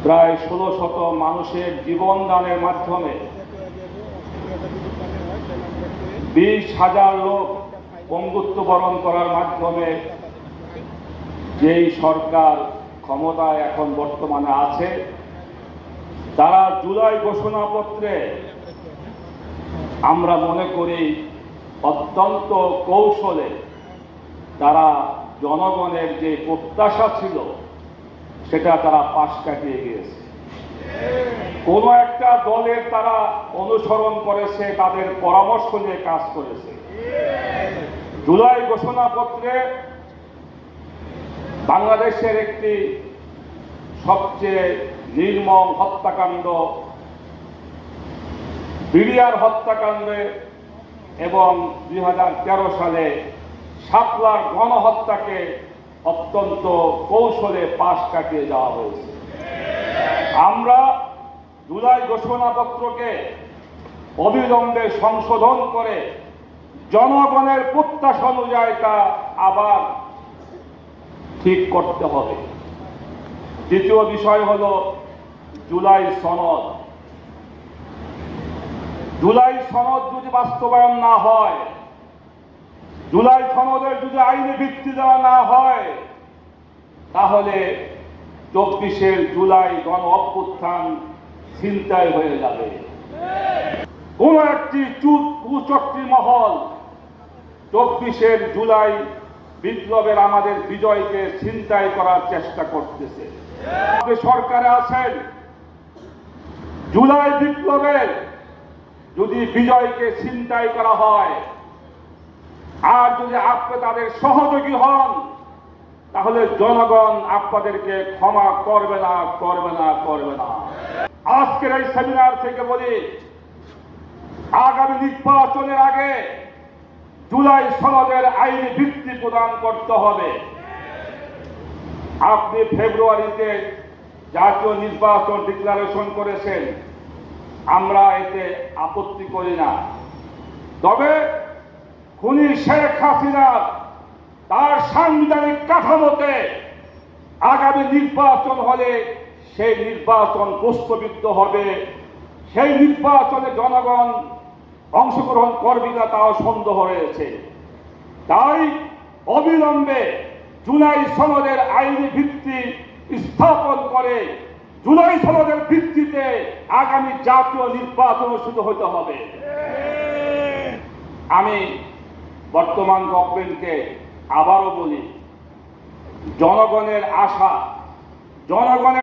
প্রায় ১৬শত মানুষের জীবনদানের মাধ্যমে ২০,০০০ লোক পঙ্গুত্ব বরণ করার মাধ্যমে যেই সরকার ক্ষমতায় এখন বর্তমানে আছে, তারা জুলাই ঘোষণাপত্রে আমরা মনে করি অত্যন্ত কৌশলে তারা জনগণের যে প্রত্যাশা ছিল সেটা তারা পাশ কাটিয়ে গিয়েছে। কোন একটা দলের তারা অনুসরণ করেছে, তাদের পরামর্শ নিয়ে কাজ করেছে। জুলাই ঘোষণাপত্রে বাংলাদেশের একটি সবচেয়ে নির্মম হত্যাকাণ্ড, বিডিআর হত্যাকাণ্ডে এবং ২০১৩ সালে শাপলার গণহত্যাকে অত্যন্ত কৌশলে পাশ কাটিয়ে যাওয়া হয়েছে। আমরা জুলাই ঘোষণাপত্রকে অবিলম্বে সংশোধন করে জনগণের প্রত্যাশা অনুযায়ী তা আবার ঠিক করতে হবে। দ্বিতীয় বিষয় হল জুলাই সনদ। জুলাই সনদ যদি বাস্তবায়ন না হয়, জুলাই সনদের যদি আইনি ভিত্তি দেওয়া না হয়, তাহলে ২৪শে জুলাই গণ অভ্যুত্থান ছিনতাই হয়ে যাবে। কোন একটি কুচক্রী মহল ২৪শে জুলাই বিপ্লবের আমাদের বিজয়কে ছিনতাই করার চেষ্টা করতেছে। সরকারে আছেন, জুলাই বিপ্লবের যদি বিজয়কে ছিনতাই করা হয় আর যদি আপনি তাদের সহযোগী হন, তাহলে জনগণ আপনাদেরকে ক্ষমা করবে না, করবে না, করবে না। আজকের এই সেমিনার থেকে বলি, আগামী নির্বাচনের আগে জুলাই সনদের আইনি ভিত্তি প্রদান করতে হবে। আপনি ফেব্রুয়ারিতে জাতীয় নির্বাচন ডিক্লারেশন করেছেন, আমরা এতে আপত্তি করি না। তবে খুনি শেখ হাসিনা তার সাংবিধানিক কাঠামোতে আগামী নির্বাচন হলে সেই নির্বাচন প্রশ্নবিদ্ধ হবে। সেই নির্বাচনে জনগণ অংশগ্রহণ করবে না, তাও সন্দেহ রয়েছে। তাই অবিলম্বে জুলাই সনদের আইনি ভিত্তি স্থাপন করে জুলাই সনদের ভিত্তিতে আগামী জাতীয় নির্বাচন অনুষ্ঠিত হতে হবে। আমি বর্তমান গভর্নমেন্টকে আবারও বলি, জনগণের আশা, জনগণের